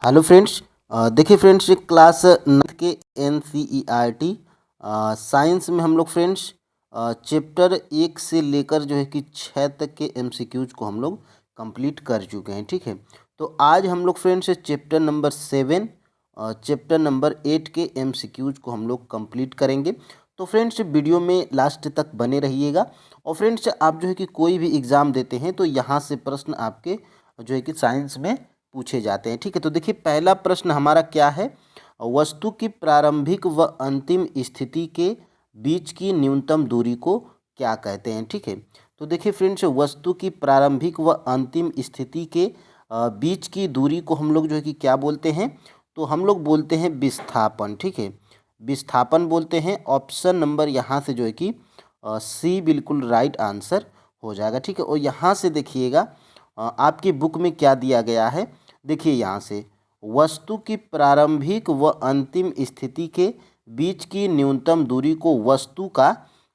Hello friends. देखिए friends, class 9 के NCERT science में हम लोग फ्रेंड्स चैप्टर 1 से लेकर जो है कि 6 तक के MCQs को हम लोग कंप्लीट कर चुके हैं। ठीक है, तो आज हम लोग friends chapter number 7 chapter number 8 के MCQs को हम लोग कंप्लीट करेंगे। तो फ्रेंड्स वीडियो में लास्ट तक बने रहिएगा। और फ्रेंड्स आप जो है कि कोई भी एग्ज़ाम देते हैं तो यहाँ से प्रश्न आपके जो है कि साइंस में पूछे जाते हैं। ठीक है, तो देखिए पहला प्रश्न हमारा क्या है। वस्तु की प्रारंभिक व अंतिम स्थिति के बीच की न्यूनतम दूरी को क्या कहते हैं। ठीक है, तो देखिए फ्रेंड्स वस्तु की प्रारंभिक व अंतिम स्थिति के बीच की दूरी को हम लोग जो है कि क्या बोलते हैं, तो हम लोग बोलते हैं विस्थापन। ठीक है, विस्थापन बोलते हैं। ऑप्शन नंबर यहाँ से जो है कि सी बिल्कुल राइट आंसर हो जाएगा। ठीक है, और यहाँ से देखिएगा आपकी बुक में क्या दिया गया है। देखिए यहाँ से वस्तु की प्रारंभिक व अंतिम स्थिति के बीच की न्यूनतम दूरी को वस्तु का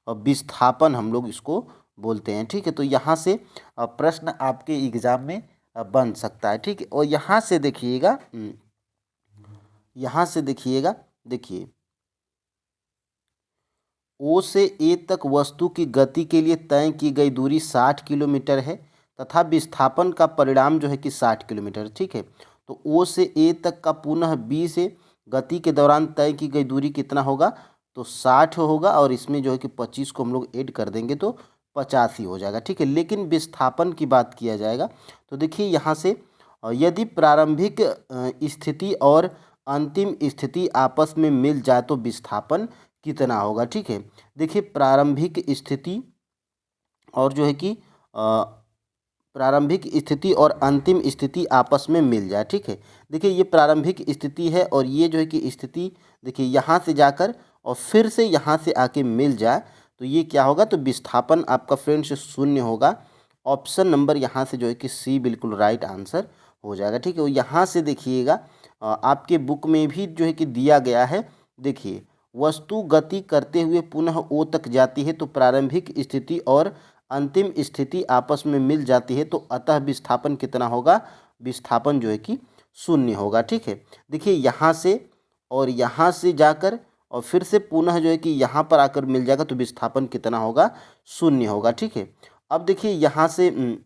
विस्थापन हम लोग इसको बोलते हैं। ठीक है, तो यहाँ से प्रश्न आपके एग्जाम में बन सकता है। ठीक है, और यहाँ से देखिएगा देखिए ओ से ए तक वस्तु की गति के लिए तय की गई दूरी 60 किलोमीटर है तथा विस्थापन का परिणाम जो है कि 60 किलोमीटर। ठीक है, तो ओ से ए तक का पुनः बी से गति के दौरान तय की गई दूरी कितना होगा, तो 60 होगा। और इसमें जो है कि 25 को हम लोग ऐड कर देंगे तो 85 हो जाएगा। ठीक है, लेकिन विस्थापन की बात किया जाएगा तो देखिए यहाँ से यदि प्रारंभिक स्थिति और अंतिम स्थिति आपस में मिल जाए तो विस्थापन कितना होगा। ठीक है, देखिए प्रारंभिक स्थिति और जो है कि प्रारंभिक स्थिति और अंतिम स्थिति आपस में मिल जाए। ठीक है, देखिए ये प्रारंभिक स्थिति है और ये जो है कि स्थिति देखिए यहाँ से जाकर और फिर से यहाँ से आके मिल जाए तो ये क्या होगा, तो विस्थापन आपका फ्रेंड्स शून्य होगा। ऑप्शन नंबर यहाँ से जो है कि सी बिल्कुल राइट आंसर हो जाएगा। ठीक है, और यहाँ से देखिएगा आपके बुक में भी जो है कि दिया गया है। देखिए वस्तु गति करते हुए पुनः ओ तक जाती है तो प्रारंभिक स्थिति और अंतिम स्थिति आपस में मिल जाती है तो अतः विस्थापन कितना होगा, विस्थापन जो है कि शून्य होगा। ठीक है, देखिए यहाँ से और यहाँ से जाकर और फिर से पुनः जो है कि यहाँ पर आकर मिल जाएगा तो विस्थापन कितना होगा, शून्य होगा। ठीक है, अब देखिए यहाँ से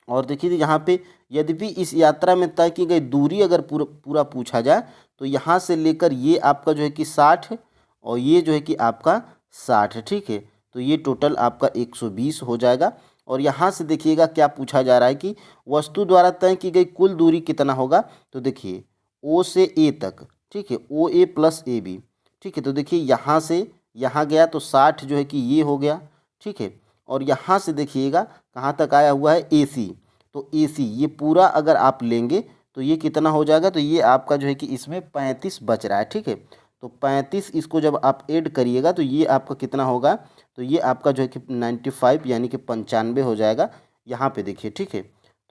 और देखिए यहाँ पे यद्यपि इस यात्रा में तय की गई दूरी अगर पूरा पूछा जाए तो यहाँ से लेकर ये आपका जो है कि 60 और ये जो है कि आपका 60। ठीक है, तो ये टोटल आपका 120 हो जाएगा। और यहाँ से देखिएगा क्या पूछा जा रहा है कि वस्तु द्वारा तय की गई कुल दूरी कितना होगा, तो देखिए ओ से ए तक। ठीक है, ओ ए प्लस ए बी। ठीक है, तो देखिए यहाँ से यहाँ गया तो 60 जो है कि ये हो गया। ठीक है, और यहाँ से देखिएगा कहाँ तक आया हुआ है, ए सी। तो ए सी ये पूरा अगर आप लेंगे तो ये कितना हो जाएगा, तो ये आपका जो है कि इसमें 35 बच रहा है। ठीक है, तो 35 इसको जब आप ऐड करिएगा तो ये आपका कितना होगा, तो ये आपका जो है कि 95 यानी कि 95 हो जाएगा यहाँ पे देखिए। ठीक है,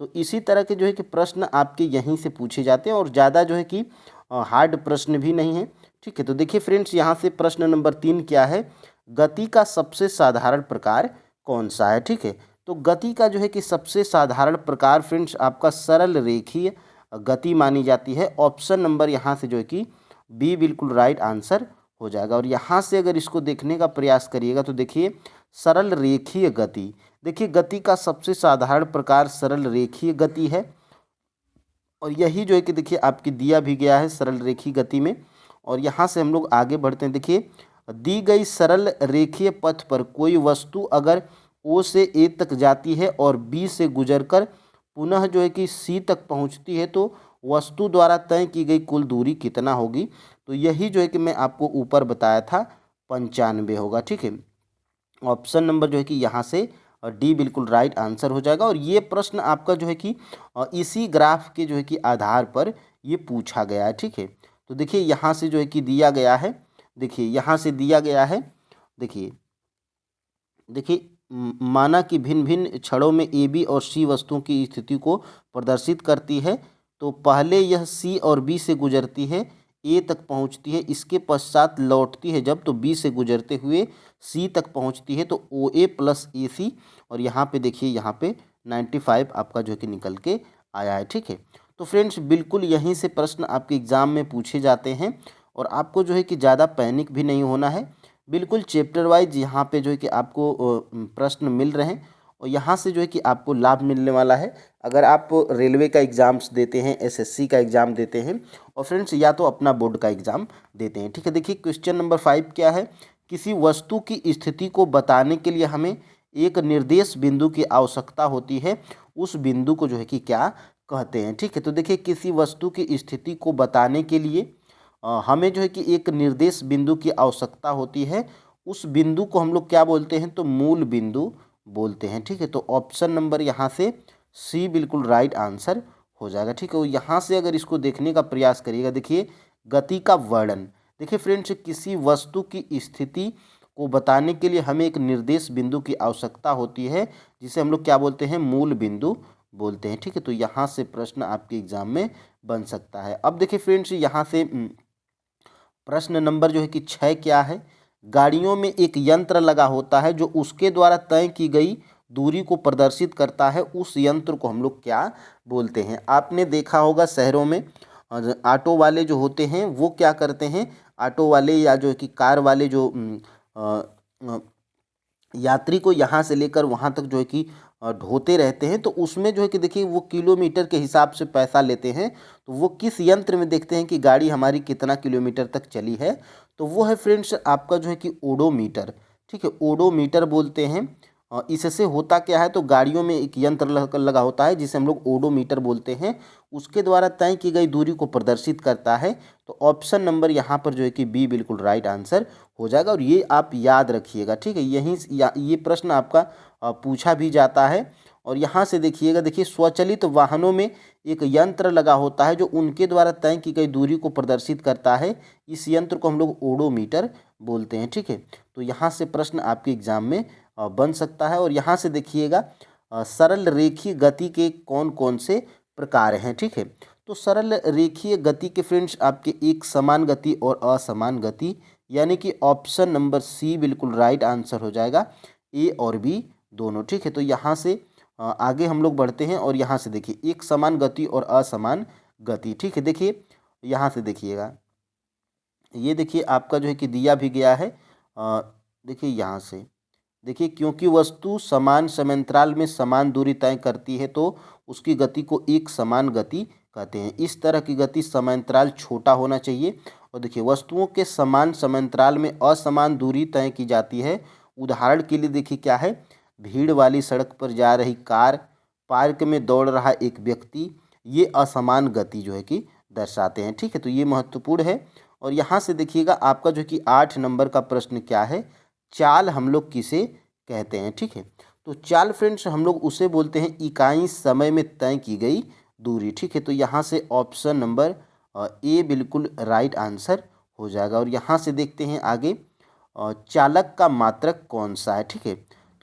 तो इसी तरह के जो है कि प्रश्न आपके यहीं से पूछे जाते हैं और ज़्यादा जो है कि हार्ड प्रश्न भी नहीं है। ठीक है, तो देखिए फ्रेंड्स यहाँ से प्रश्न नंबर 3 क्या है, गति का सबसे साधारण प्रकार कौन सा है। ठीक है, तो गति का जो है कि सबसे साधारण प्रकार फ्रेंड्स आपका सरल रेखीय गति मानी जाती है। ऑप्शन नंबर यहाँ से जो है कि बी बिल्कुल राइट आंसर हो जाएगा। और यहाँ से अगर इसको देखने का प्रयास करिएगा तो देखिए सरल रेखीय गति, देखिए गति का सबसे साधारण प्रकार सरल रेखीय गति है। और यही जो है कि देखिए आपकी दिया भी गया है सरल रेखीय गति में। और यहाँ से हम लोग आगे बढ़ते हैं। देखिए दी गई सरल रेखीय पथ पर कोई वस्तु अगर ओ से ए तक जाती है और बी से गुजरकर पुनः जो है कि सी तक पहुँचती है तो वस्तु द्वारा तय की गई कुल दूरी कितना होगी, तो यही जो है कि मैं आपको ऊपर बताया था 95 होगा। ठीक है, ऑप्शन नंबर जो है कि यहाँ से डी बिल्कुल राइट आंसर हो जाएगा। और ये प्रश्न आपका जो है कि इसी ग्राफ के जो है कि आधार पर ये पूछा गया है। ठीक है, तो देखिए यहाँ से जो है कि दिया गया है, देखिए यहाँ से दिया गया है। देखिए देखिए माना कि भिन्न भिन्न क्षणों में ए बी और सी वस्तुओं की स्थिति को प्रदर्शित करती है। तो पहले यह सी और बी से गुजरती है, ए तक पहुंचती है, इसके पश्चात लौटती है जब तो बी से गुजरते हुए सी तक पहुंचती है तो ओ ए प्लस ए सी। और यहाँ पे देखिए यहाँ पे 95 आपका जो है कि निकल के आया है। ठीक है, तो फ्रेंड्स बिल्कुल यहीं से प्रश्न आपके एग्ज़ाम में पूछे जाते हैं और आपको जो है कि ज़्यादा पैनिक भी नहीं होना है। बिल्कुल चैप्टर वाइज यहाँ पे जो है कि आपको प्रश्न मिल रहे हैं और यहाँ से जो है कि आपको लाभ मिलने वाला है। अगर आप रेलवे का एग्ज़ाम्स देते हैं, एसएससी का एग्ज़ाम देते हैं और फ्रेंड्स या तो अपना बोर्ड का एग्ज़ाम देते हैं। ठीक है, देखिए क्वेश्चन नंबर 5 क्या है। किसी वस्तु की स्थिति को बताने के लिए हमें एक निर्देश बिंदु की आवश्यकता होती है, उस बिंदु को जो है कि क्या कहते हैं। ठीक है, तो देखिए किसी वस्तु की स्थिति को बताने के लिए हमें जो है कि एक निर्देश बिंदु की आवश्यकता होती है, उस बिंदु को हम लोग क्या बोलते हैं, तो मूल बिंदु बोलते हैं। ठीक है, तो ऑप्शन नंबर यहाँ से सी बिल्कुल राइट आंसर हो जाएगा। ठीक है, और यहाँ से अगर इसको देखने का प्रयास करिएगा, देखिए गति का वर्णन। देखिए फ्रेंड्स, किसी वस्तु की स्थिति को बताने के लिए हमें एक निर्देश बिंदु की आवश्यकता होती है, जिसे हम लोग क्या बोलते हैं, मूल बिंदु बोलते हैं। ठीक है, तो यहाँ से प्रश्न आपके एग्जाम में बन सकता है। अब देखिए फ्रेंड्स, यहाँ से प्रश्न नंबर जो है कि 6 क्या है। गाड़ियों में एक यंत्र लगा होता है जो उसके द्वारा तय की गई दूरी को प्रदर्शित करता है, उस यंत्र को हम लोग क्या बोलते हैं। आपने देखा होगा शहरों में ऑटो वाले जो होते हैं वो क्या करते हैं, ऑटो वाले या जो है कि कार वाले जो यात्री को यहाँ से लेकर वहाँ तक जो है कि ढोते रहते हैं, तो उसमें जो है कि देखिए वो किलोमीटर के हिसाब से पैसा लेते हैं। तो वो किस यंत्र में देखते हैं कि गाड़ी हमारी कितना किलोमीटर तक चली है, तो वो है फ्रेंड्स आपका जो है कि ओडोमीटर। ठीक है, ओडोमीटर बोलते हैं। इससे होता क्या है, तो गाड़ियों में एक यंत्र लगा होता है जिसे हम लोग ओडोमीटर बोलते हैं, उसके द्वारा तय की गई दूरी को प्रदर्शित करता है। तो ऑप्शन नंबर यहाँ पर जो है कि बी बिल्कुल राइट आंसर हो जाएगा और ये आप याद रखिएगा। ठीक है, यहीं ये प्रश्न आपका पूछा भी जाता है। और यहाँ से देखिएगा, देखिए स्वचालित वाहनों में एक यंत्र लगा होता है जो उनके द्वारा तय की गई दूरी को प्रदर्शित करता है, इस यंत्र को हम लोग ओडोमीटर बोलते हैं। ठीक है, तो यहाँ से प्रश्न आपके एग्जाम में बन सकता है। और यहाँ से देखिएगा सरल रेखीय गति के कौन कौन से प्रकार हैं। ठीक है, तो सरल रेखीय गति के फ्रेंड्स आपके एक समान गति और असमान गति, यानी कि ऑप्शन नंबर सी बिल्कुल राइट आंसर हो जाएगा, ए और बी दोनों। ठीक है, तो यहाँ से आगे हम लोग बढ़ते हैं और यहाँ से देखिए एक समान गति और असमान गति। ठीक है, देखिए यहाँ से देखिएगा, ये देखिए आपका जो है कि दिया भी गया है। देखिए यहाँ से देखिए, क्योंकि वस्तु समान समांतराल में समान दूरी तय करती है तो उसकी गति को एक समान गति कहते हैं। इस तरह की गति समांतराल छोटा होना चाहिए। और देखिए वस्तुओं के समान समांतराल में असमान दूरी तय की जाती है। उदाहरण के लिए देखिए क्या है, भीड़ वाली सड़क पर जा रही कार, पार्क में दौड़ रहा एक व्यक्ति, ये असमान गति जो है कि दर्शाते हैं। ठीक है, तो ये महत्वपूर्ण है। और यहाँ से देखिएगा आपका जो कि 8 नंबर का प्रश्न क्या है, चाल हम लोग किसे कहते हैं। ठीक है, तो चाल फ्रेंड्स हम लोग उसे बोलते हैं इकाई समय में तय की गई दूरी। ठीक है, तो यहाँ से ऑप्शन नंबर ए बिल्कुल राइट आंसर हो जाएगा। और यहाँ से देखते हैं आगे, चालक का मात्रक कौन सा है। ठीक है,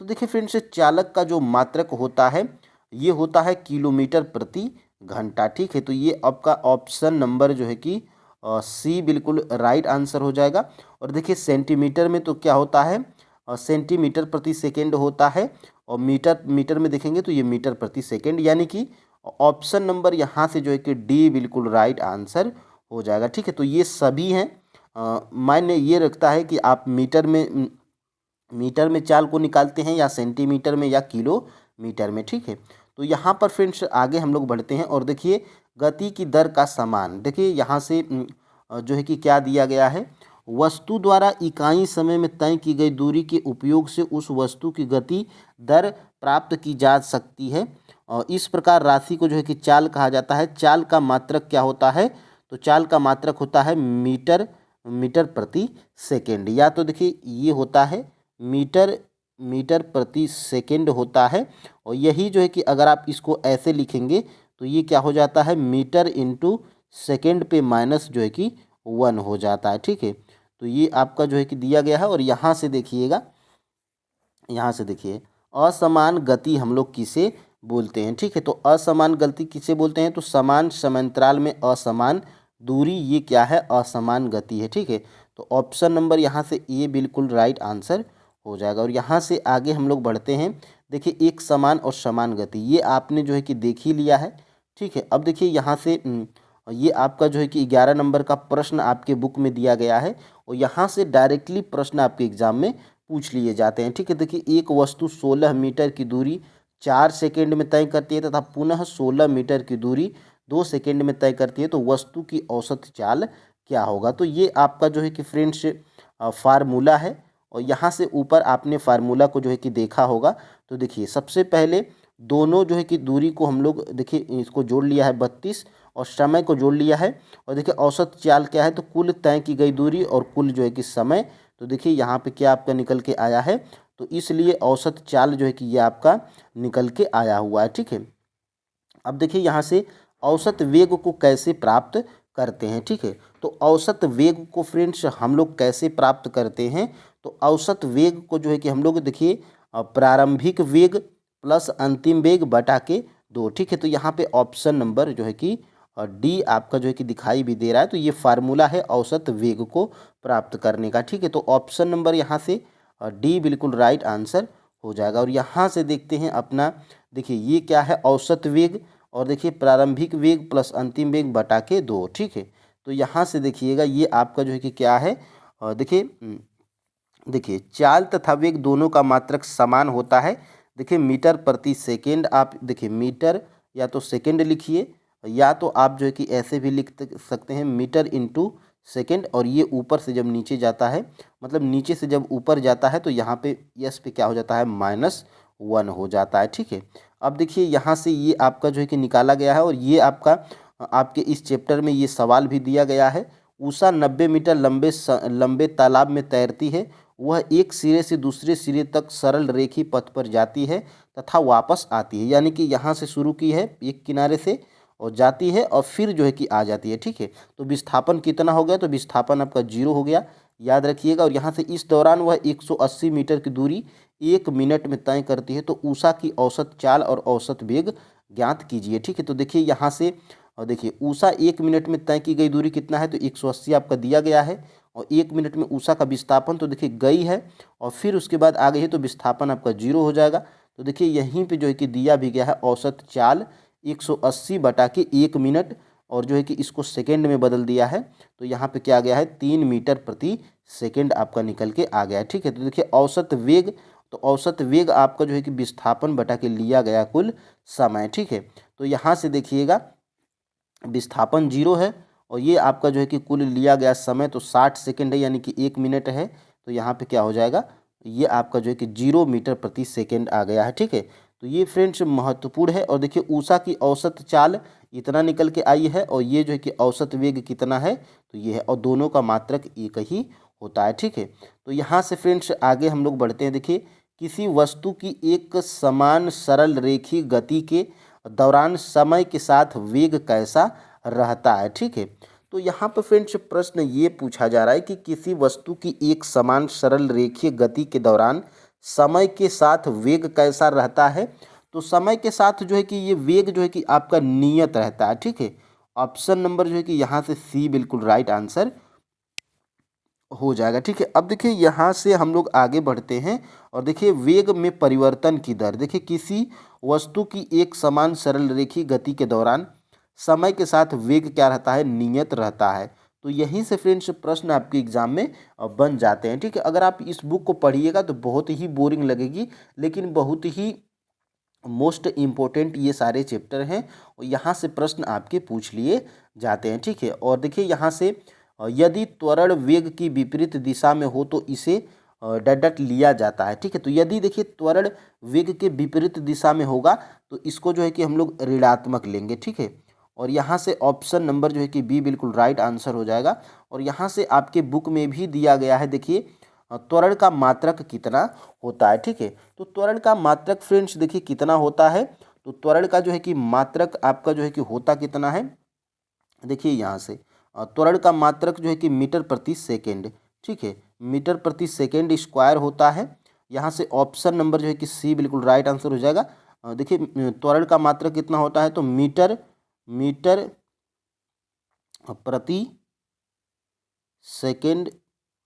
तो देखिए फ्रेंड्स चालक का जो मात्रक होता है ये होता है किलोमीटर प्रति घंटा। ठीक है, तो ये आपका ऑप्शन नंबर जो है कि सी बिल्कुल राइट आंसर हो जाएगा। और देखिए सेंटीमीटर में तो क्या होता है, सेंटीमीटर प्रति सेकेंड होता है। और मीटर में देखेंगे तो ये मीटर प्रति सेकेंड, यानी कि ऑप्शन नंबर यहाँ से जो है कि डी बिल्कुल राइट आंसर हो जाएगा। ठीक है, तो ये सभी हैं। मायने ये रखता है कि आप मीटर में चाल को निकालते हैं या सेंटीमीटर में या किलोमीटर में। ठीक है, तो यहाँ पर फ्रेंड्स आगे हम लोग बढ़ते हैं और देखिए गति की दर का समान। देखिए यहाँ से जो है कि क्या दिया गया है, वस्तु द्वारा इकाई समय में तय की गई दूरी के उपयोग से उस वस्तु की गति दर प्राप्त की जा सकती है। और इस प्रकार राशि को जो है कि चाल कहा जाता है। चाल का मात्रक क्या होता है, तो चाल का मात्रक होता है मीटर प्रति सेकेंड, या तो देखिए ये होता है मीटर प्रति सेकेंड होता है। और यही जो है कि अगर आप इसको ऐसे लिखेंगे तो ये क्या हो जाता है, मीटर इंटू सेकेंड पे माइनस जो है कि 1 हो जाता है। ठीक है, तो ये आपका जो है कि दिया गया है। और यहाँ से देखिएगा, यहाँ से देखिए असमान गति हम लोग किसे बोलते हैं। ठीक है, तो असमान गति किसे बोलते हैं, तो समान समांतराल में असमान दूरी, ये क्या है, असमान गति है। ठीक है, तो ऑप्शन नंबर यहाँ से ए बिल्कुल राइट आंसर हो जाएगा। और यहाँ से आगे हम लोग बढ़ते हैं। देखिए एक समान और समान गति ये आपने जो है कि देख ही लिया है। ठीक है। अब देखिए यहाँ से ये आपका जो है कि 11 नंबर का प्रश्न आपके बुक में दिया गया है और यहाँ से डायरेक्टली प्रश्न आपके एग्जाम में पूछ लिए जाते हैं। ठीक है, देखिए एक वस्तु 16 मीटर की दूरी 4 सेकंड में तय करती है तथा पुनः 16 मीटर की दूरी 2 सेकंड में तय करती है, तो वस्तु की औसत चाल क्या होगा। तो ये आपका जो है कि फ्रेंड्स फार्मूला है और यहाँ से ऊपर आपने फार्मूला को जो है कि देखा होगा। तो देखिए सबसे पहले दोनों जो है कि दूरी को हम लोग देखिए इसको जोड़ लिया है 32 और समय को जोड़ लिया है और देखिए औसत चाल क्या है, तो कुल तय की गई दूरी और कुल जो है कि समय। तो देखिए यहाँ पे क्या आपका निकल के आया है, तो इसलिए औसत चाल जो है कि ये आपका निकल के आया हुआ है। ठीक है, अब देखिए यहाँ से औसत वेग को कैसे प्राप्त करते हैं। ठीक है, तो औसत वेग को फ्रेंड्स हम लोग कैसे प्राप्त करते हैं, तो औसत वेग को जो है कि हम लोग देखिए प्रारंभिक वेग प्लस अंतिम वेग बटा के 2। ठीक है, तो यहाँ पे ऑप्शन नंबर जो है कि डी आपका जो है कि दिखाई भी दे रहा है, तो ये फार्मूला है औसत वेग को प्राप्त करने का। ठीक है, तो ऑप्शन नंबर यहाँ से डी बिल्कुल राइट आंसर हो जाएगा। और यहाँ से देखते हैं अपना, देखिए ये क्या है, औसत वेग और देखिए प्रारंभिक वेग प्लस अंतिम वेग बटा के 2। ठीक है, तो यहाँ से देखिएगा ये आपका जो है कि क्या है, देखिए चाल तथा वेग दोनों का मात्रक समान होता है। देखिए मीटर प्रति सेकेंड, आप देखिए मीटर या तो सेकेंड लिखिए या तो आप जो है कि ऐसे भी लिख सकते हैं मीटर इंटू सेकेंड, और ये ऊपर से जब नीचे जाता है, मतलब नीचे से जब ऊपर जाता है तो यहाँ पे यस पे क्या हो जाता है, -1 हो जाता है। ठीक है, अब देखिए यहाँ से ये आपका जो है कि निकाला गया है और ये आपका आपके इस चैप्टर में ये सवाल भी दिया गया है। उषा 90 मीटर लंबे तालाब में तैरती है। वह एक सिरे से दूसरे सिरे तक सरल रेखी पथ पर जाती है तथा वापस आती है, यानी कि यहाँ से शुरू की है एक किनारे से और जाती है और फिर जो है कि आ जाती है। ठीक है, तो विस्थापन कितना हो गया, तो विस्थापन आपका 0 हो गया, याद रखिएगा। और यहाँ से इस दौरान वह 180 मीटर की दूरी 1 मिनट में तय करती है। तो उषा की औसत चाल और औसत वेग ज्ञात कीजिए। ठीक है, तो देखिए यहाँ से और देखिए उषा 1 मिनट में तय की गई दूरी कितना है, तो 180 आपका दिया गया है और 1 मिनट में उषा का विस्थापन तो देखिए गई है और फिर उसके बाद आ गई है, तो विस्थापन आपका 0 हो जाएगा। तो देखिए यहीं पे जो है कि दिया भी गया है औसत चाल 180 बटा के 1 मिनट, और जो है कि इसको सेकेंड में बदल दिया है, तो यहाँ पे क्या आ गया है 3 मीटर प्रति सेकेंड आपका निकल के आ गया है। ठीक है, तो देखिए औसत वेग, तो औसत वेग आपका जो है कि विस्थापन बटा के लिया गया कुल समय। ठीक है, तो यहाँ से देखिएगा विस्थापन 0 है और ये आपका जो है कि कुल लिया गया समय तो 60 सेकेंड है, यानी कि 1 मिनट है। तो यहाँ पे क्या हो जाएगा, ये आपका जो है कि 0 मीटर प्रति सेकेंड आ गया है। ठीक है, तो ये फ्रेंड्स महत्वपूर्ण है। और देखिए उषा की औसत चाल इतना निकल के आई है और ये जो है कि औसत वेग कितना है, तो ये है, और दोनों का मात्रक एक ही होता है। ठीक है, तो यहाँ से फ्रेंड्स आगे हम लोग बढ़ते हैं। देखिए किसी वस्तु की एक समान सरल रेखीय गति के दौरान समय के साथ वेग कैसा रहता है। ठीक है, तो यहाँ पर फ्रेंड्स प्रश्न ये पूछा जा रहा है कि किसी वस्तु की एक समान सरल रेखीय गति के दौरान समय के साथ वेग कैसा रहता है। तो समय के साथ जो है कि ये वेग जो है कि आपका नियत रहता है। ठीक है, ऑप्शन नंबर जो है कि यहाँ से सी बिल्कुल राइट आंसर हो जाएगा। ठीक है, अब देखिए यहाँ से हम लोग आगे बढ़ते हैं और देखिए वेग में परिवर्तन की दर। देखिए किसी वस्तु की एक समान सरल रेखीय गति के दौरान समय के साथ वेग क्या रहता है, नियत रहता है। तो यहीं से फ्रेंड्स प्रश्न आपके एग्जाम में बन जाते हैं। ठीक है, अगर आप इस बुक को पढ़िएगा तो बहुत ही बोरिंग लगेगी, लेकिन बहुत ही मोस्ट इम्पोर्टेंट ये सारे चैप्टर हैं और यहाँ से प्रश्न आपके पूछ लिए जाते हैं। ठीक है, और देखिए यहाँ से यदि त्वरण वेग की विपरीत दिशा में हो तो इसे डट लिया जाता है। ठीक है, तो यदि देखिए त्वरण वेग के विपरीत दिशा में होगा तो इसको जो है कि हम लोग ऋणात्मक लेंगे। ठीक है, और यहाँ से ऑप्शन नंबर जो है कि बी बिल्कुल राइट आंसर हो जाएगा। और यहाँ से आपके बुक में भी दिया गया है, देखिए त्वरण का मात्रक कितना होता है। ठीक है, तो त्वरण का मात्रक फ्रेंड्स देखिए कितना होता है, तो त्वरण का जो है कि मात्रक आपका जो है कि होता कितना है, देखिए यहाँ से त्वरण का मात्रक जो है कि मीटर प्रति सेकेंड। ठीक है, मीटर प्रति सेकेंड स्क्वायर होता है। यहाँ से ऑप्शन नंबर जो है कि सी बिल्कुल राइट आंसर हो जाएगा। देखिए त्वरण का मात्रक कितना होता है, तो मीटर प्रति सेकेंड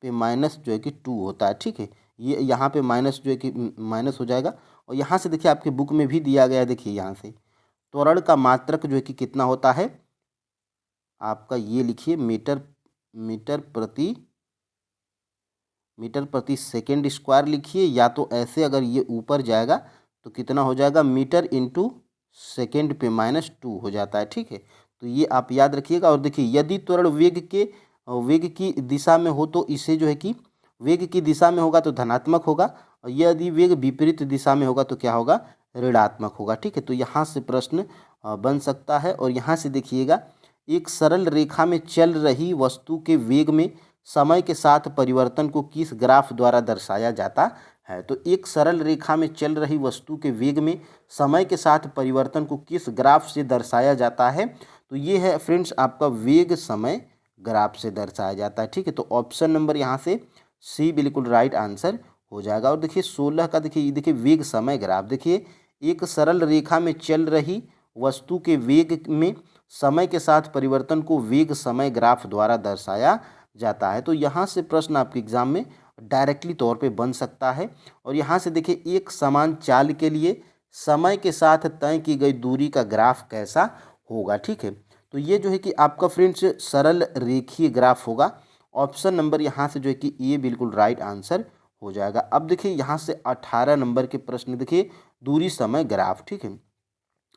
पे माइनस जो है कि 2 होता है। ठीक है, ये यहाँ पे माइनस जो है कि माइनस हो जाएगा। और यहाँ से देखिए आपके बुक में भी दिया गया है, देखिए यहाँ से त्वरण का मात्रक जो है कि कितना होता है आपका, ये लिखिए मीटर प्रति सेकेंड स्क्वायर लिखिए, या तो ऐसे अगर ये ऊपर जाएगा तो कितना हो जाएगा, मीटर इंटू सेकेंड पे -2 हो जाता है। ठीक है, तो ये आप याद रखिएगा। और देखिए यदि त्वरण वेग की दिशा में हो तो इसे जो है कि वेग की दिशा में होगा तो धनात्मक होगा, और यदि वेग विपरीत दिशा में होगा तो क्या होगा, ऋणात्मक होगा। ठीक है, तो यहाँ से प्रश्न बन सकता है। और यहाँ से देखिएगा, एक सरल रेखा में चल रही वस्तु के वेग में समय के साथ परिवर्तन को किस ग्राफ द्वारा दर्शाया जाता है। तो एक सरल रेखा में चल रही वस्तु के वेग में समय के साथ परिवर्तन को किस ग्राफ से दर्शाया जाता है, तो ये है फ्रेंड्स आपका वेग समय ग्राफ से दर्शाया जाता है। ठीक है, तो ऑप्शन नंबर यहाँ से सी बिल्कुल राइट आंसर हो जाएगा। और देखिए 16 का देखिए वेग समय ग्राफ, देखिए एक सरल रेखा में चल रही वस्तु के वेग में समय के साथ परिवर्तन को वेग समय ग्राफ द्वारा दर्शाया जाता है। तो यहाँ से प्रश्न आपके एग्जाम में डायरेक्टली तौर पे बन सकता है। और यहाँ से देखिए एक समान चाल के लिए समय के साथ तय की गई दूरी का ग्राफ कैसा होगा। ठीक है, तो ये जो है कि आपका फ्रेंड्स सरल रेखीय ग्राफ होगा। ऑप्शन नंबर यहाँ से जो है कि ये बिल्कुल राइट आंसर हो जाएगा। अब देखिए यहाँ से 18 नंबर के प्रश्न, देखिए दूरी समय ग्राफ। ठीक है,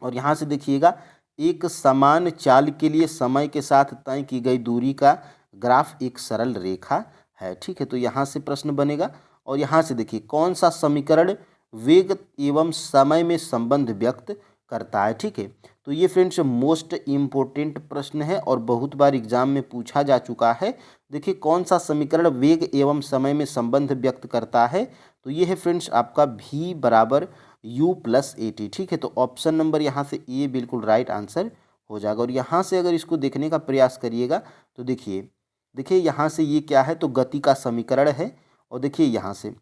और यहाँ से देखिएगा एक समान चाल के लिए समय के साथ तय की गई दूरी का ग्राफ एक सरल रेखा है। ठीक है, तो यहाँ से प्रश्न बनेगा। और यहाँ से देखिए कौन सा समीकरण वेग एवं समय में संबंध व्यक्त करता है। ठीक है, तो ये फ्रेंड्स मोस्ट इम्पोर्टेंट प्रश्न है और बहुत बार एग्जाम में पूछा जा चुका है। देखिए कौन सा समीकरण वेग एवं समय में संबंध व्यक्त करता है, तो ये है फ्रेंड्स आपका V बराबर U+AT। ठीक है, तो ऑप्शन नंबर यहाँ से ए बिल्कुल राइट आंसर हो जाएगा। और यहाँ से अगर इसको देखने का प्रयास करिएगा तो देखिए यहाँ से ये क्या है, तो गति का समीकरण है। और देखिए यहाँ से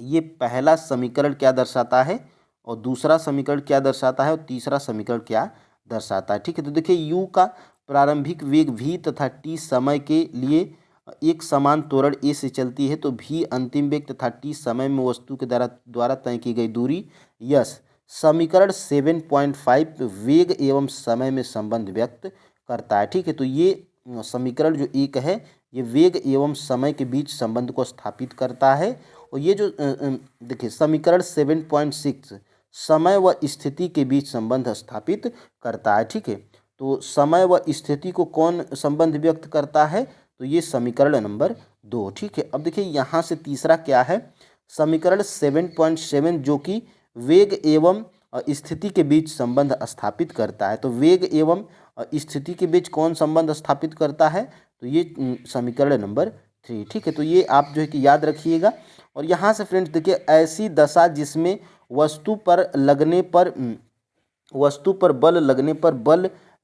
ये पहला समीकरण क्या दर्शाता है, और दूसरा समीकरण क्या दर्शाता है, और तीसरा समीकरण क्या दर्शाता है। ठीक है, तो देखिए यू का प्रारंभिक वेग v तथा t समय के लिए एक समान त्वरण a से चलती है, तो v अंतिम वेग तथा t समय में वस्तु के द्वारा तय की गई दूरी यस। समीकरण 7.5 वेग एवं समय में संबंध व्यक्त करता है। ठीक है, तो ये समीकरण जो एक है ये वेग एवं समय के बीच संबंध को स्थापित करता है। और ये जो देखिए समीकरण 7.6 समय व स्थिति के बीच संबंध स्थापित करता है। ठीक है, तो समय व स्थिति को कौन संबंध व्यक्त करता है, तो ये समीकरण नंबर 2। ठीक है, अब देखिए यहाँ से तीसरा क्या है, समीकरण 7.7 जो कि वेग एवं स्थिति के बीच संबंध स्थापित करता है। तो वेग एवं स्थिति के बीच कौन संबंध स्थापित करता है, तो ये समीकरण नंबर 3। ठीक है, तो ये आप जो है कि याद रखिएगा। और यहाँ से फ्रेंड्स देखिए ऐसी दशा जिसमें वस्तु पर बल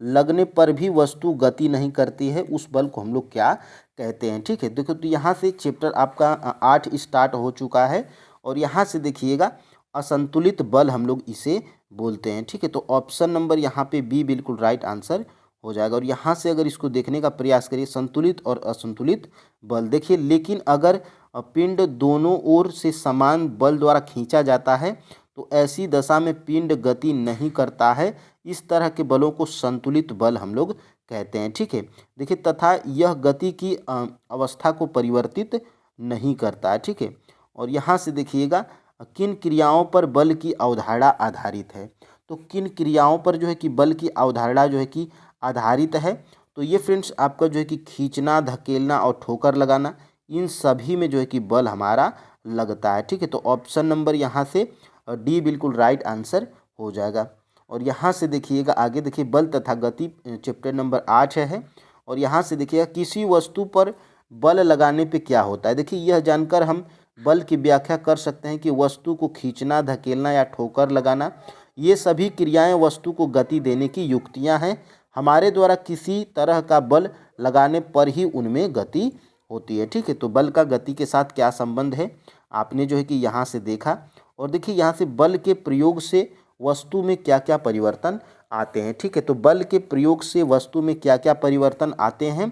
लगने पर भी वस्तु गति नहीं करती है, उस बल को हम लोग क्या कहते हैं। ठीक है, देखो तो यहाँ से चैप्टर आपका 8 स्टार्ट हो चुका है। और यहाँ से देखिएगा असंतुलित बल हम लोग इसे बोलते हैं। ठीक है, तो ऑप्शन नंबर यहाँ पे बी बिल्कुल राइट आंसर हो जाएगा। और यहाँ से अगर इसको देखने का प्रयास करिए संतुलित और असंतुलित बल, देखिए लेकिन अगर पिंड दोनों ओर से समान बल द्वारा खींचा जाता है तो ऐसी दशा में पिंड गति नहीं करता है। इस तरह के बलों को संतुलित बल हम लोग कहते हैं। ठीक है, देखिए तथा यह गति की अवस्था को परिवर्तित नहीं करता है। ठीक है, और यहाँ से देखिएगा किन क्रियाओं पर बल की अवधारणा आधारित है, तो किन क्रियाओं पर जो है कि बल की अवधारणा जो है कि आधारित है, तो ये फ्रेंड्स आपका जो है कि खींचना, धकेलना और ठोकर लगाना, इन सभी में जो है कि बल हमारा लगता है। ठीक है, तो ऑप्शन नंबर यहाँ से डी बिल्कुल राइट आंसर हो जाएगा। और यहाँ से देखिएगा आगे देखिए बल तथा गति चैप्टर नंबर 8 है। और यहाँ से देखिएगा किसी वस्तु पर बल लगाने पे क्या होता है। देखिए यह जानकर हम बल की व्याख्या कर सकते हैं कि वस्तु को खींचना, धकेलना या ठोकर लगाना, ये सभी क्रियाएं वस्तु को गति देने की युक्तियां हैं। हमारे द्वारा किसी तरह का बल लगाने पर ही उनमें गति होती है। ठीक है, तो बल का गति के साथ क्या संबंध है आपने जो है कि यहाँ से देखा। और देखिए यहाँ से बल के प्रयोग से वस्तु में क्या क्या परिवर्तन आते हैं। ठीक है, तो बल के प्रयोग से वस्तु में क्या क्या परिवर्तन आते हैं,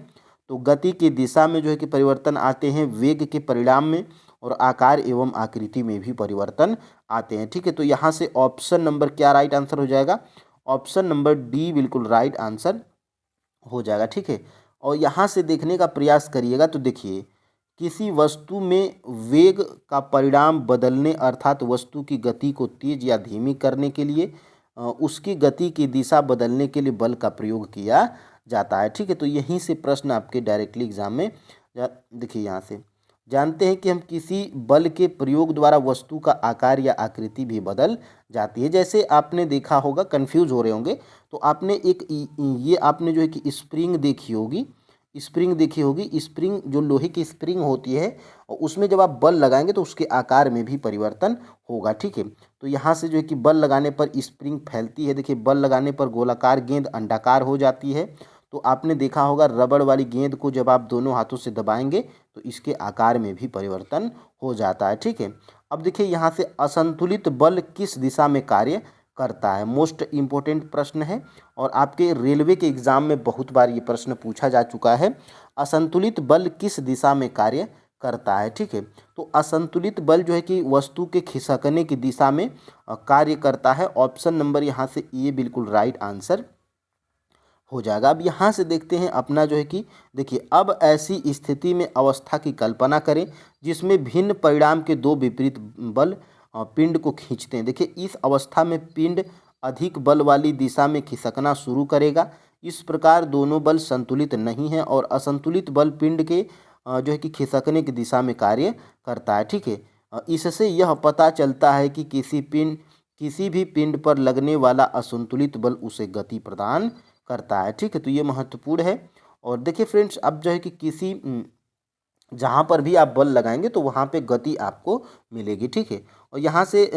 तो गति की दिशा में जो है कि परिवर्तन आते हैं, वेग के परिणाम में, और आकार एवं आकृति में भी परिवर्तन आते हैं। ठीक है, तो यहाँ से ऑप्शन नंबर क्या राइट आंसर हो जाएगा, ऑप्शन नंबर डी बिल्कुल राइट आंसर हो जाएगा, ठीक है। और यहाँ से देखने का प्रयास करिएगा तो देखिए, किसी वस्तु में वेग का परिणाम बदलने अर्थात वस्तु की गति को तेज या धीमी करने के लिए उसकी गति की दिशा बदलने के लिए बल का प्रयोग किया जाता है, ठीक है। तो यहीं से प्रश्न आपके डायरेक्टली एग्जाम में देखिए, यहाँ से जानते हैं कि हम किसी बल के प्रयोग द्वारा वस्तु का आकार या आकृति भी बदल जाती है। जैसे आपने देखा होगा, कंफ्यूज हो रहे होंगे तो आपने एक ये आपने जो है कि स्प्रिंग देखी होगी, स्प्रिंग जो लोहे की स्प्रिंग होती है और उसमें जब आप बल लगाएंगे तो उसके आकार में भी परिवर्तन होगा, ठीक है। तो यहाँ से जो है कि बल लगाने पर स्प्रिंग फैलती है। देखिए, बल लगाने पर गोलाकार गेंद अंडाकार हो जाती है। तो आपने देखा होगा रबड़ वाली गेंद को जब आप दोनों हाथों से दबाएंगे तो इसके आकार में भी परिवर्तन हो जाता है, ठीक है। अब देखिए, यहाँ से असंतुलित बल किस दिशा में कार्य करता है, मोस्ट इम्पोर्टेंट प्रश्न है और आपके रेलवे के एग्जाम में बहुत बार ये प्रश्न पूछा जा चुका है। असंतुलित बल किस दिशा में कार्य करता है, ठीक है। तो असंतुलित बल जो है कि वस्तु के खिसकने की दिशा में कार्य करता है। ऑप्शन नंबर यहाँ से ए बिल्कुल राइट आंसर हो जाएगा। अब यहाँ से देखते हैं अपना जो है कि देखिए, अब ऐसी स्थिति में अवस्था की कल्पना करें जिसमें भिन्न परिणाम के दो विपरीत बल पिंड को खींचते हैं। देखिए, इस अवस्था में पिंड अधिक बल वाली दिशा में खिसकना शुरू करेगा। इस प्रकार दोनों बल संतुलित नहीं है और असंतुलित बल पिंड के जो है कि खिसकने की दिशा में कार्य करता है, ठीक है। इससे यह पता चलता है कि किसी भी पिंड पर लगने वाला असंतुलित बल उसे गति प्रदान करता है, ठीक है। तो ये महत्वपूर्ण है। और देखिए फ्रेंड्स, अब जो है कि किसी जहाँ पर भी आप बल लगाएंगे तो वहाँ पे गति आपको मिलेगी, ठीक है। और यहाँ से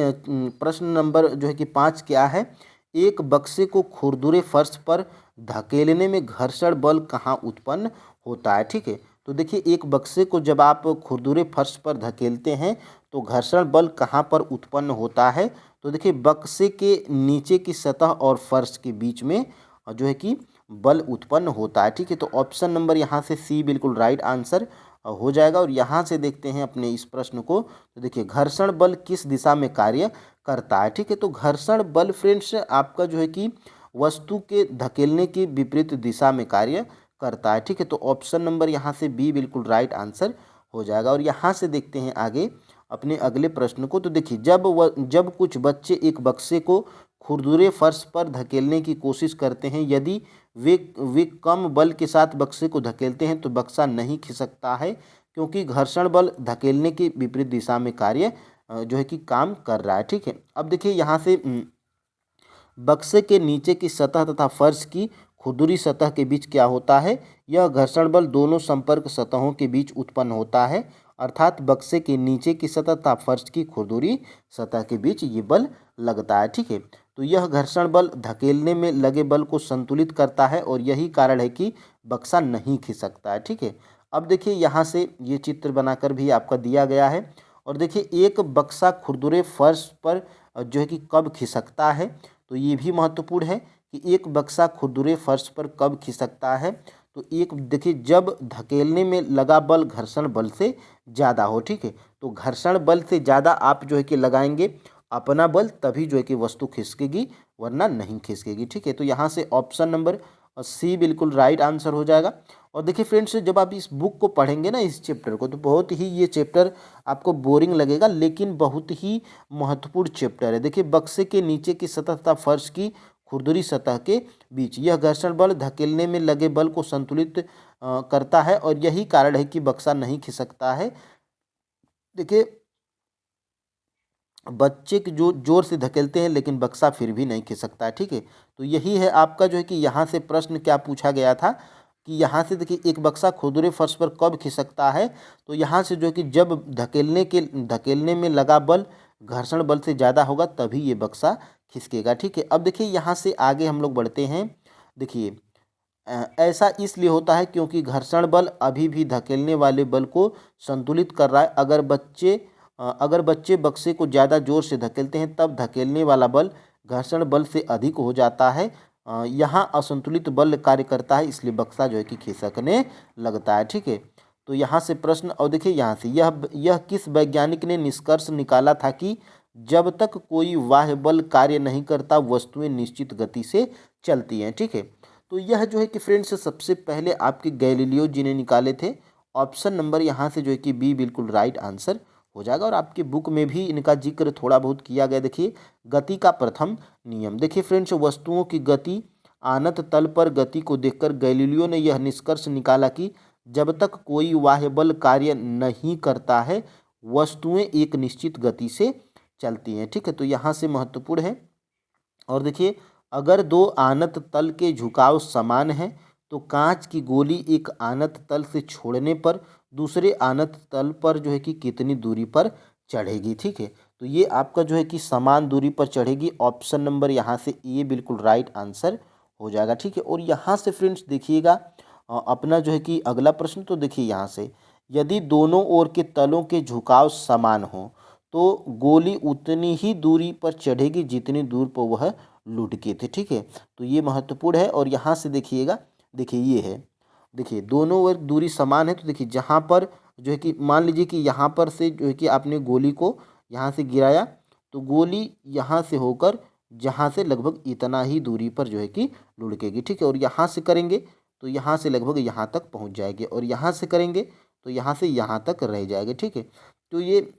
प्रश्न नंबर जो है कि 5 क्या है, एक बक्से को खुरदुरे फर्श पर धकेलने में घर्षण बल कहाँ उत्पन्न होता है, ठीक है। तो देखिए, एक बक्से को जब आप खुरदुरे फर्श पर धकेलते हैं तो घर्षण बल कहाँ पर उत्पन्न होता है। तो देखिए, बक्से के नीचे की सतह और फर्श के बीच में जो है कि बल उत्पन्न होता है, ठीक है। तो ऑप्शन नंबर यहाँ से सी बिल्कुल राइट आंसर हो जाएगा। और यहाँ से देखते हैं अपने इस प्रश्न को, तो देखिए, घर्षण बल किस दिशा में कार्य करता है, ठीक है। तो घर्षण बल फ्रेंड्स आपका जो है कि वस्तु के धकेलने की विपरीत दिशा में कार्य करता है, ठीक है। तो ऑप्शन नंबर यहाँ से बी बिल्कुल राइट आंसर हो जाएगा। और यहाँ से देखते हैं आगे अपने अगले प्रश्न को। तो देखिए, जब कुछ बच्चे एक बक्से को खुरदुरे फर्श पर धकेलने की कोशिश करते हैं, यदि वे कम बल के साथ बक्से को धकेलते हैं तो बक्सा नहीं खिसकता है, क्योंकि घर्षण बल धकेलने की विपरीत दिशा में कार्य जो है कि काम कर रहा है, ठीक है। अब देखिए, यहाँ से बक्से के नीचे की सतह तथा फर्श की खुरदुरी सतह के बीच क्या होता है, यह घर्षण बल दोनों संपर्क सतहों के बीच उत्पन्न होता है, अर्थात बक्से के नीचे की सतह तथा फर्श की खुरदुरी सतह के बीच ये बल लगता है, ठीक है। तो यह घर्षण बल धकेलने में लगे बल को संतुलित करता है और यही कारण है कि बक्सा नहीं खिसकता है, ठीक है। अब देखिए, यहाँ से ये चित्र बनाकर भी आपका दिया गया है। और देखिए, एक बक्सा खुरदुरे फर्श पर जो है कि कब खिसकता है, तो ये भी महत्वपूर्ण है कि एक बक्सा खुरदुरे फर्श पर कब खिसकता है। तो एक देखिए, जब धकेलने में लगा बल घर्षण बल से ज़्यादा हो, ठीक है। तो घर्षण बल से ज़्यादा आप जो है कि लगाएंगे अपना बल, तभी जो है कि वस्तु खिसकेगी, वरना नहीं खिसकेगी, ठीक है। तो यहाँ से ऑप्शन नंबर सी बिल्कुल राइट आंसर हो जाएगा। और देखिए फ्रेंड्स, जब आप इस बुक को पढ़ेंगे ना, इस चैप्टर को, तो बहुत ही ये चैप्टर आपको बोरिंग लगेगा, लेकिन बहुत ही महत्वपूर्ण चैप्टर है। देखिए, बक्से के नीचे की सतह तथा फर्श की खुरदुरी सतह के बीच यह घर्षण बल धकेलने में लगे बल को संतुलित करता है और यही कारण है कि बक्सा नहीं खिसकता है। देखिए, बच्चे की जो जोर से धकेलते हैं लेकिन बक्सा फिर भी नहीं खिसकता है, ठीक है। तो यही है आपका जो है कि यहाँ से प्रश्न क्या पूछा गया था कि यहाँ से देखिए, एक बक्सा खुरदुरे फर्श पर कब खिसकता है। तो यहाँ से जो है कि जब धकेलने में लगा बल घर्षण बल से ज़्यादा होगा तभी ये बक्सा खिसकेगा, ठीक है। अब देखिए, यहाँ से आगे हम लोग बढ़ते हैं। देखिए, ऐसा इसलिए होता है क्योंकि घर्षण बल अभी भी धकेलने वाले बल को संतुलित कर रहा है। अगर बच्चे बक्से को ज़्यादा जोर से धकेलते हैं तब धकेलने वाला बल घर्षण बल से अधिक हो जाता है। यहाँ असंतुलित बल कार्य करता है, इसलिए बक्सा जो है कि खिसकने लगता है, ठीक है। तो यहाँ से प्रश्न, और देखिए यहाँ से यह किस वैज्ञानिक ने निष्कर्ष निकाला था कि जब तक कोई बाह्य बल कार्य नहीं करता वस्तुएं निश्चित गति से चलती हैं। ठीक है, तो यह जो है कि फ्रेंड्स सबसे पहले आपके गैलीलियो जी ने निकाले थे। ऑप्शन नंबर यहाँ से जो है कि बी बिल्कुल राइट आंसर हो जाएगा। और आपके बुक में भी इनका जिक्र थोड़ा बहुत किया गया। देखिए, गति का प्रथम नियम। देखिए फ्रेंड्स, वस्तुओं की गति आनत तल पर गति को देखकर गैलीलियो ने यह निष्कर्ष निकाला कि जब तक कोई बाह्य बल कार्य नहीं करता है वस्तुएं एक निश्चित गति से चलती हैं। ठीक है, तो यहाँ से महत्वपूर्ण है। और देखिए, अगर दो आनत तल के झुकाव समान हैं तो कांच की गोली एक आनत तल से छोड़ने पर दूसरे आनत तल पर जो है कि कितनी दूरी पर चढ़ेगी। ठीक है, तो ये आपका जो है कि समान दूरी पर चढ़ेगी। ऑप्शन नंबर यहाँ से ए बिल्कुल राइट आंसर हो जाएगा। ठीक है, और यहाँ से फ्रेंड्स देखिएगा अपना जो है कि अगला प्रश्न। तो देखिए यहाँ से, यदि दोनों ओर के तलों के झुकाव समान हो तो गोली उतनी ही दूरी पर चढ़ेगी जितनी दूर पर वह लुढ़के थे। ठीक है, तो ये महत्वपूर्ण है। और यहाँ से देखिएगा, देखिए ये है, देखिए दोनों ओर दूरी समान है। तो देखिए जहाँ पर जो है कि मान लीजिए कि यहाँ पर से जो है कि आपने गोली को यहाँ से गिराया तो गोली यहाँ से होकर जहाँ से लगभग इतना ही दूरी पर जो है कि लुढ़केगी। ठीक है, और यहाँ से करेंगे तो यहाँ से लगभग यहाँ तक पहुँच जाएगी, और यहाँ से करेंगे तो यहाँ से यहाँ तक रह जाएगी। ठीक है, तो ये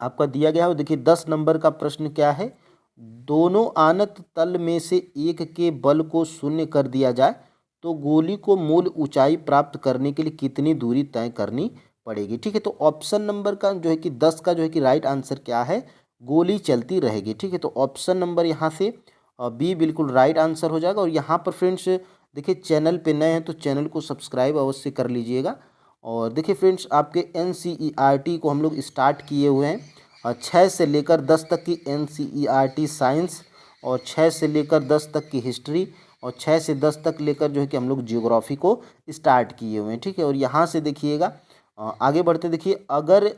आपका दिया गया है। देखिए 10 नंबर का प्रश्न क्या है, दोनों आनत तल में से एक के बल को शून्य कर दिया जाए तो गोली को मूल ऊंचाई प्राप्त करने के लिए कितनी दूरी तय करनी पड़ेगी। ठीक है, तो ऑप्शन नंबर का जो है कि 10 का जो है कि राइट आंसर क्या है, गोली चलती रहेगी। ठीक है, तो ऑप्शन नंबर यहाँ से बी बिल्कुल राइट आंसर हो जाएगा। और यहाँ पर फ्रेंड्स देखिए, चैनल पे नए हैं तो चैनल को सब्सक्राइब अवश्य कर लीजिएगा। और देखिए फ्रेंड्स, आपके NCERT को हम लोग स्टार्ट किए हुए हैं। 6 से लेकर 10 तक की NCERT साइंस, और 6 से लेकर 10 तक की हिस्ट्री, और 6 से 10 तक लेकर जो है कि हम लोग जियोग्राफी को स्टार्ट किए हुए हैं। ठीक है, और यहाँ से देखिएगा आगे बढ़ते, देखिए अगर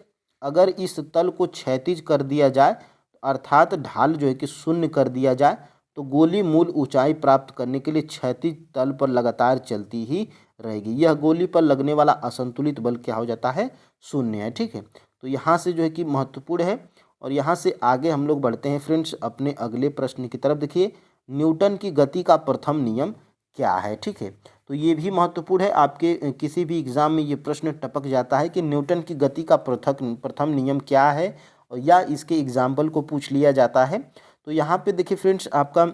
अगर इस तल को क्षैतिज कर दिया जाए अर्थात ढाल जो है कि शून्य कर दिया जाए तो गोली मूल ऊंचाई प्राप्त करने के लिए क्षैतिज तल पर लगातार चलती ही रहेगी। यह गोली पर लगने वाला असंतुलित बल क्या हो जाता है, शून्य है। ठीक है, तो यहाँ से जो है कि महत्वपूर्ण है। और यहाँ से आगे हम लोग बढ़ते हैं फ्रेंड्स अपने अगले प्रश्न की तरफ। देखिए, न्यूटन की गति का प्रथम नियम क्या है। ठीक है, तो ये भी महत्वपूर्ण है। आपके किसी भी एग्जाम में ये प्रश्न टपक जाता है कि न्यूटन की गति का प्रथम नियम क्या है, और या इसके एग्जाम्पल को पूछ लिया जाता है। तो यहाँ पे देखिए फ्रेंड्स, आपका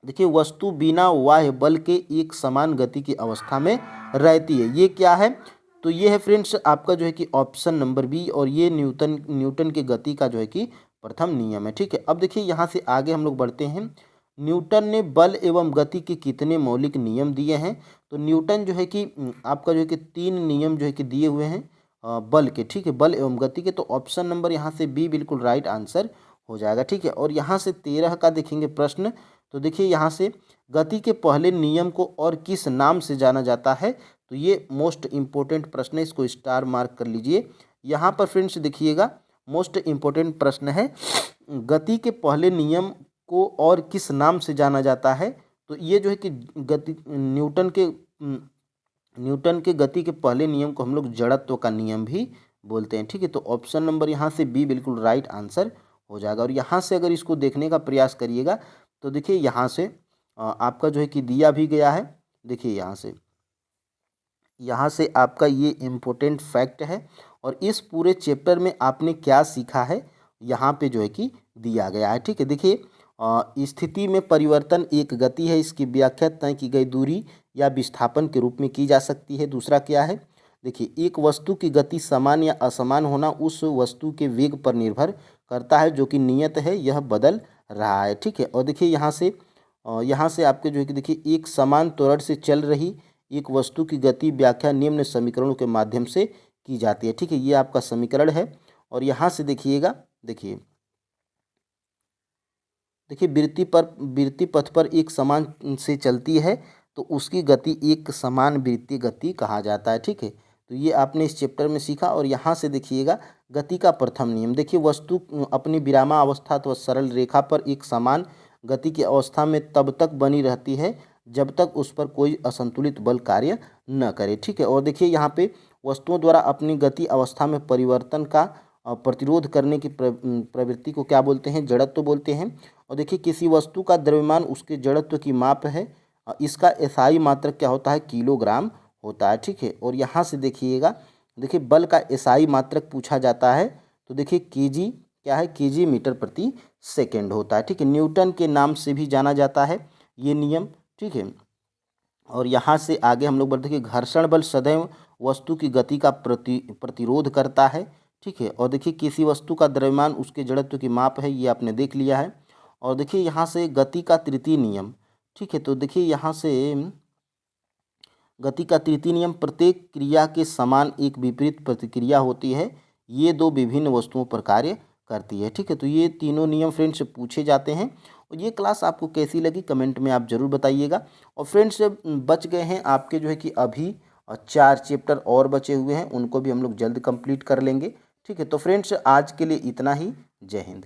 देखिए वस्तु बिना बाह्य बल के एक समान गति की अवस्था में रहती है। ये क्या है, तो ये है फ्रेंड्स आपका जो है कि ऑप्शन नंबर बी, और ये न्यूटन की गति का जो है कि प्रथम नियम है। ठीक है, अब देखिए यहाँ से आगे हम लोग बढ़ते हैं। न्यूटन ने बल एवं गति के कितने मौलिक नियम दिए हैं। तो न्यूटन जो है कि आपका जो है कि 3 नियम जो है कि दिए हुए हैं बल के। ठीक है, बल एवं गति के। तो ऑप्शन नंबर यहाँ से बी बिल्कुल राइट आंसर हो जाएगा। ठीक है, और यहाँ से 13 का देखेंगे प्रश्न। तो देखिए यहाँ से, गति के पहले नियम को और किस नाम से जाना जाता है। तो ये मोस्ट इम्पोर्टेंट प्रश्न है, इसको स्टार मार्क कर लीजिए। यहाँ पर फ्रेंड्स देखिएगा, मोस्ट इम्पोर्टेंट प्रश्न है, गति के पहले नियम को और किस नाम से जाना जाता है। तो ये जो है कि गति न्यूटन के गति के पहले नियम को हम लोग जड़त्व का नियम भी बोलते हैं। ठीक है, तो ऑप्शन नंबर यहाँ से बी बिल्कुल राइट आंसर हो जाएगा। और यहाँ से अगर इसको देखने का प्रयास करिएगा तो देखिए यहाँ से आपका जो है कि दिया भी गया है। देखिए यहाँ से आपका ये इम्पोर्टेंट फैक्ट है, और इस पूरे चैप्टर में आपने क्या सीखा है यहाँ पे जो है कि दिया गया है। ठीक है, देखिए स्थिति में परिवर्तन एक गति है, इसकी व्याख्या तय की गई दूरी या विस्थापन के रूप में की जा सकती है। दूसरा क्या है, देखिए एक वस्तु की गति समान या असमान होना उस वस्तु के वेग पर निर्भर करता है जो कि नियत है, यह बदल रहा है। ठीक है, और देखिए यहाँ से आपके जो है कि देखिए एक समान त्वरण से चल रही एक वस्तु की गति व्याख्या निम्न समीकरणों के माध्यम से की जाती है। ठीक है, ये आपका समीकरण है। और यहाँ से देखिएगा, देखिए वृत्ति पथ पर एक समान से चलती है तो उसकी गति एक समान वृत्तीय गति कहा जाता है। ठीक है, तो ये आपने इस चैप्टर में सीखा। और यहाँ से देखिएगा गति का प्रथम नियम, देखिए वस्तु अपनी विरामावस्था अथवा सरल रेखा पर एक समान गति की अवस्था में तब तक बनी रहती है जब तक उस पर कोई असंतुलित बल कार्य न करे। ठीक है, और देखिए यहाँ पे वस्तुओं द्वारा अपनी गति अवस्था में परिवर्तन का प्रतिरोध करने की प्रवृत्ति को क्या बोलते हैं? जड़त्व बोलते हैं। और देखिए किसी वस्तु का द्रव्यमान उसके जड़त्व की माप है। इसका एसआई मात्रक क्या होता है? किलोग्राम होता है, ठीक है। और यहाँ से देखिएगा, देखिए बल का एसआई मात्रक पूछा जाता है तो देखिए केजी क्या है? केजी मीटर प्रति सेकेंड होता है, ठीक है। न्यूटन के नाम से भी जाना जाता है ये नियम, ठीक है। और यहाँ से आगे हम लोग बढ़ते हैं कि घर्षण बल सदैव वस्तु की गति का प्रतिरोध करता है, ठीक है। और देखिए किसी वस्तु का द्रव्यमान उसके जड़त्व की माप है, ये आपने देख लिया है। और देखिए यहाँ से गति का तृतीय नियम, ठीक है। तो देखिए यहाँ से गति का तृतीय नियम, प्रत्येक क्रिया के समान एक विपरीत प्रतिक्रिया होती है, ये दो विभिन्न वस्तुओं पर कार्य करती है, ठीक है। तो ये तीनों नियम फ्रेंड्स पूछे जाते हैं। और ये क्लास आपको कैसी लगी कमेंट में आप ज़रूर बताइएगा। और फ्रेंड्स बच गए हैं आपके जो है कि अभी 4 चैप्टर और बचे हुए हैं, उनको भी हम लोग जल्द कंप्लीट कर लेंगे, ठीक है। तो फ्रेंड्स आज के लिए इतना ही। जय हिंद।